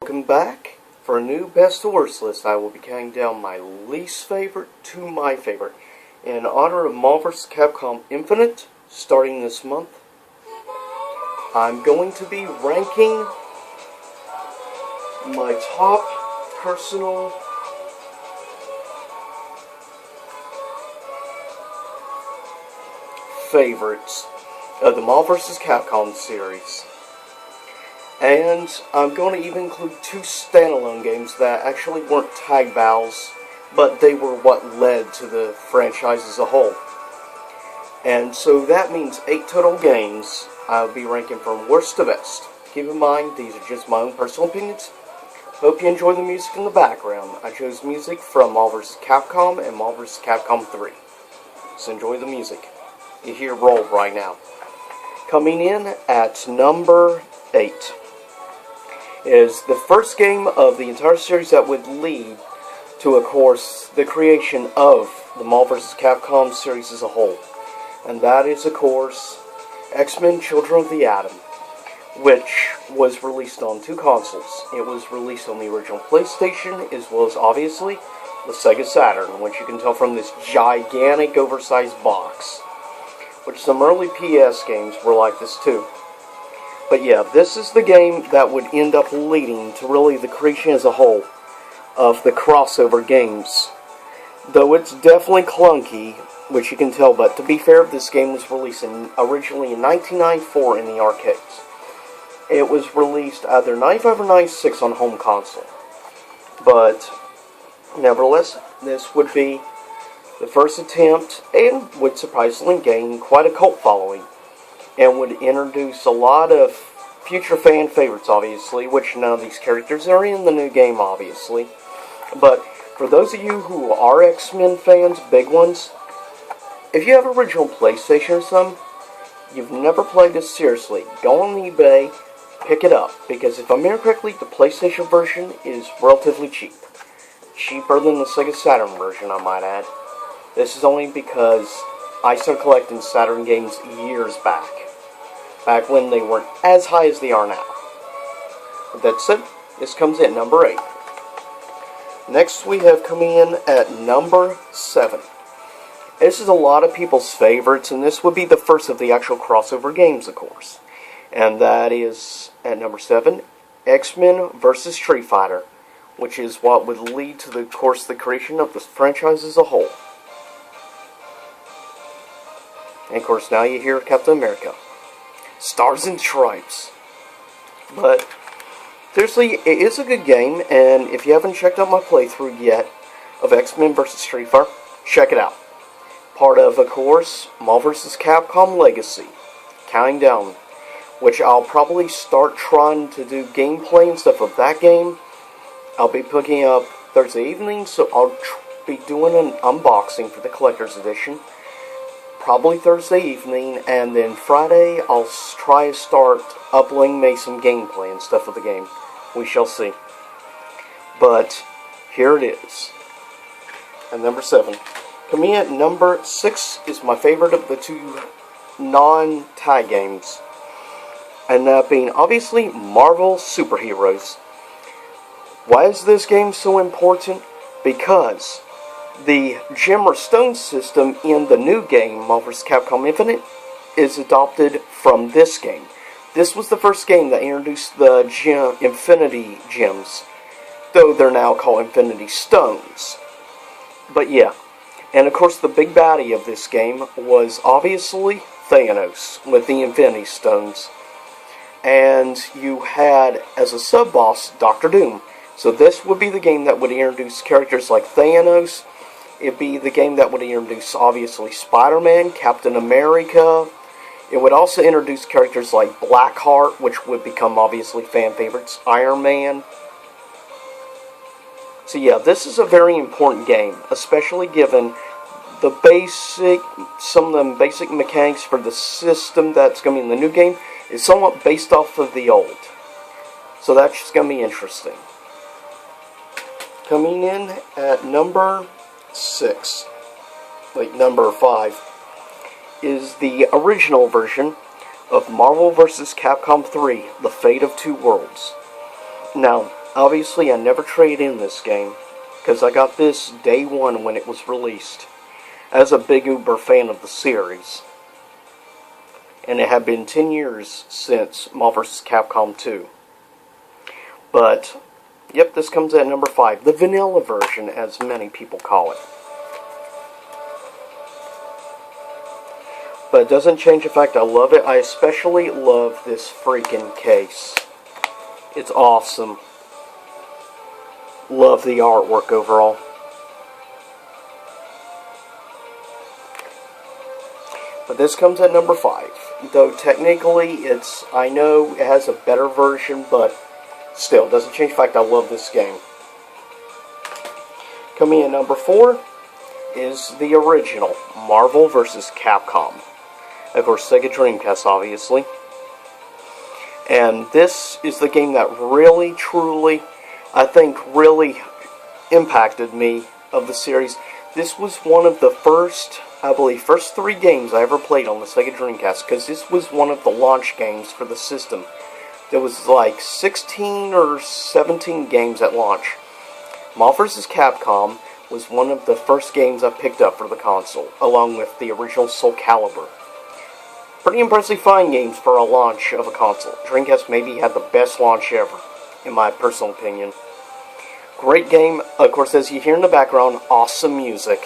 Welcome back. For a new best to worst list, I will be counting down my least favorite to my favorite. In honor of Marvel vs. Capcom Infinite, starting this month, I'm going to be ranking my top personal favorites of the Marvel vs. Capcom series. And I'm going to even include two standalone games that actually weren't tag battles, but they were what led to the franchise as a whole. And so that means 8 total games I'll be ranking from worst to best. Keep in mind, these are just my own personal opinions. Hope you enjoy the music in the background. I chose music from Marvel vs. Capcom and Marvel vs. Capcom 3. So enjoy the music. You hear roll right now. Coming in at number 8. Is the first game of the entire series that would lead to, of course, the creation of the Marvel vs. Capcom series as a whole. And that is, of course, X-Men Children of the Atom, which was released on 2 consoles. It was released on the original PlayStation, as well as, obviously, the Sega Saturn, which you can tell from this gigantic, oversized box. Which some early PS games were like this, too. But yeah, this is the game that would end up leading to really the creation as a whole of the crossover games. Though it's definitely clunky, which you can tell, but to be fair, this game was released originally in 1994 in the arcades. It was released either 95 or 96 on home console. But nevertheless, this would be the first attempt and would surprisingly gain quite a cult following. And would introduce a lot of future fan favorites, obviously, which none of these characters are in the new game, obviously. But for those of you who are X-Men fans, big ones, if you have original PlayStation or something, you've never played this seriously, go on eBay, pick it up. Because if I remember correctly, the PlayStation version is relatively cheap. Cheaper than the Sega Saturn version, I might add. This is only because I started collecting Saturn games years back. Back when they weren't as high as they are now. With that said, this comes in number 8. Next we have coming in at number 7. This is a lot of people's favorites, and this would be the first of the actual crossover games, of course. And that is, at number 7, X-Men vs. Street Fighter, which is what would lead to, of course, the creation of the franchise as a whole. And of course, now you hear Captain America. Stars and Stripes. But, seriously, it is a good game, and if you haven't checked out my playthrough yet of X-Men vs. Street Fighter, check it out. Part of course, Marvel vs. Capcom Legacy. Counting down. Which I'll probably start trying to do gameplay and stuff of that game. I'll be picking up Thursday evening, so I'll be doing an unboxing for the Collector's Edition. Probably Thursday evening, and then Friday I'll try to start uploading maybe some gameplay and stuff of the game. We shall see. But here it is. At number 7. Coming in at number 6 is my favorite of the 2 non-tag games. And that being obviously Marvel Superheroes. Why is this game so important? Because the gem or stone system in the new game, Marvel vs. Capcom Infinite, is adopted from this game. This was the first game that introduced the Infinity Gems, though they're now called Infinity Stones. But yeah, and of course the big baddie of this game was obviously Thanos with the Infinity Stones. And you had, as a sub-boss, Dr. Doom. So this would be the game that would introduce characters like Thanos. It'd be the game that would introduce, obviously, Spider-Man, Captain America. It would also introduce characters like Blackheart, which would become, obviously, fan favorites. Iron Man. So yeah, this is a very important game, especially given some of the basic mechanics for the system that's going to be in the new game is somewhat based off of the old. So that's just going to be interesting. Coming in at number 5 is the original version of Marvel vs. Capcom 3, The Fate of Two Worlds. Now, Obviously, I never traded in this game, because I got this day one when it was released, as a big uber fan of the series. And it had been 10 years since Marvel vs. Capcom 2. But, yep, this comes at number 5, the vanilla version, as many people call it. But it doesn't change the fact I love it. I especially love this freaking case. It's awesome. Love the artwork overall. But this comes at number 5. Though technically, I know it has a better version, but still, doesn't change the fact I love this game. Coming in number 4 is the original, Marvel vs. Capcom. Of course, Sega Dreamcast, obviously. And this is the game that really, truly, I think, really impacted me of the series. This was one of the first 3 games I ever played on the Sega Dreamcast, because this was one of the launch games for the system. There was like 16 or 17 games at launch. Marvel vs. Capcom was one of the first games I picked up for the console, along with the original Soul Calibur. Pretty impressive fine games for a launch of a console. Dreamcast maybe had the best launch ever, in my personal opinion. Great game, of course, as you hear in the background, awesome music.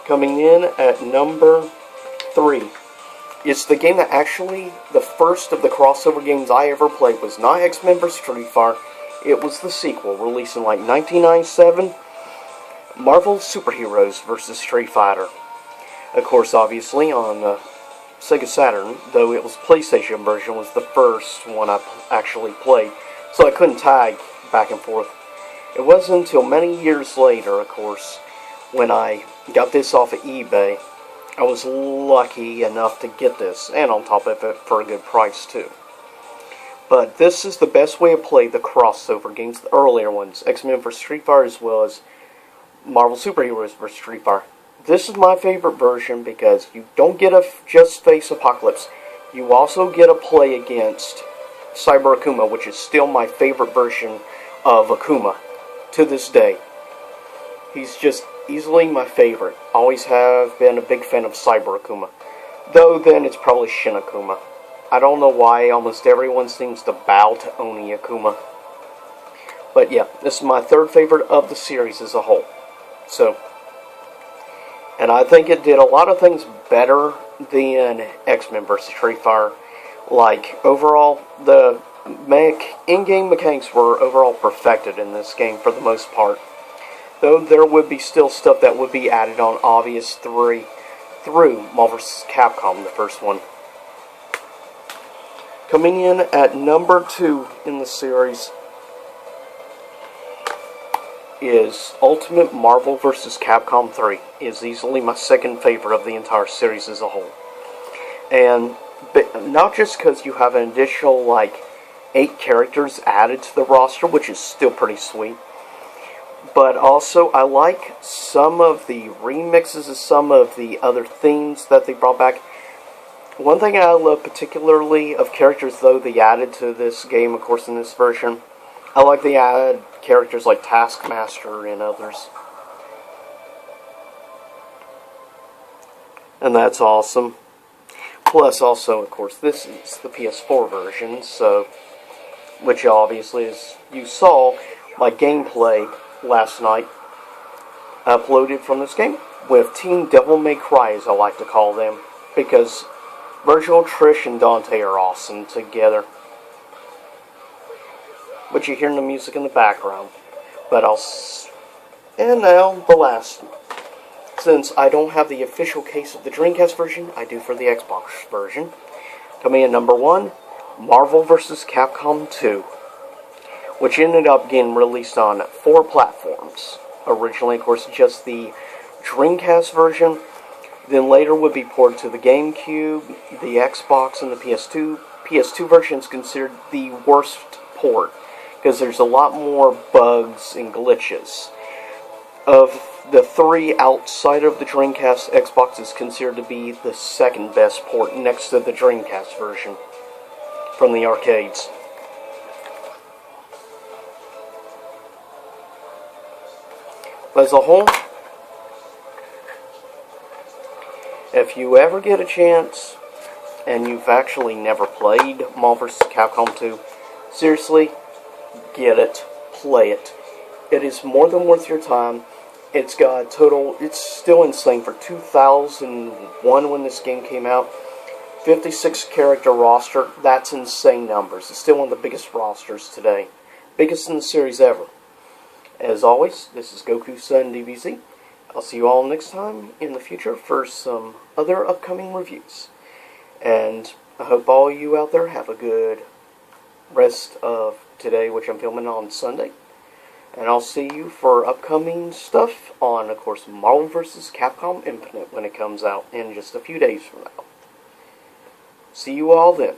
Coming in at number 3. It's the game that actually, the first of the crossover games I ever played was not X-Men vs. Street Fighter. It was the sequel, released in like 1997, Marvel Superheroes vs. Street Fighter. Of course, obviously, on Sega Saturn, though it was PlayStation version, was the first one I actually played, so I couldn't tag back and forth. It wasn't until many years later, of course, when I got this off of eBay, I was lucky enough to get this, and on top of it, for a good price, too. But this is the best way to play the crossover games, the earlier ones, X-Men vs. Street Fighter, as well as Marvel Superheroes vs. Street Fighter. This is my favorite version because you don't get to just face Apocalypse. You also get to play against Cyber Akuma, which is still my favorite version of Akuma to this day. He's just easily my favorite. Always have been a big fan of Cyber Akuma. Though then it's probably Shin Akuma. I don't know why almost everyone seems to bow to Oni Akuma. But yeah, this is my third favorite of the series as a whole. So, and I think it did a lot of things better than X-Men vs. Street Fighter. Like, overall, the in-game mechanics were overall perfected in this game for the most part. Though there would be still stuff that would be added on, obvious through Marvel vs. Capcom, the first one. Coming in at number 2 in the series is Ultimate Marvel vs. Capcom 3. Is easily my second favorite of the entire series as a whole. And not just because you have an additional, 8 characters added to the roster, which is still pretty sweet, but also I like some of the remixes of some of the other themes that they brought back. One thing I love particularly of characters, though, they added to this game, of course, in this version, I like they added characters like Taskmaster and others. And that's awesome. Plus, also, of course, this is the PS4 version, so, which obviously, as you saw, my gameplay last night uploaded from this game with Team Devil May Cry, as I like to call them, because Virgil, Trish, and Dante are awesome together. But you're hearing the music in the background. But and now, the last. Since I don't have the official case of the Dreamcast version, I do for the Xbox version. Coming in number 1, Marvel vs. Capcom 2. Which ended up getting released on 4 platforms. Originally, of course, just the Dreamcast version. Then later would be ported to the GameCube, the Xbox, and the PS2. PS2 version is considered the worst port, because there's a lot more bugs and glitches. Of the 3 outside of the Dreamcast, Xbox is considered to be the second best port next to the Dreamcast version from the arcades. as a whole, if you ever get a chance and you've actually never played Marvel vs. Capcom 2, seriously, get it, play it. It is more than worth your time. It's got total, it's still insane for 2001 when this game came out. 56 character roster, that's insane numbers. It's still one of the biggest rosters today. Biggest in the series ever. As always, this is Goku-san DBZ. I'll see you all next time in the future for some other upcoming reviews. And I hope all you out there have a good rest of today, which I'm filming on Sunday. And I'll see you for upcoming stuff on, of course, Marvel vs. Capcom Infinite when it comes out in just a few days from now. See you all then.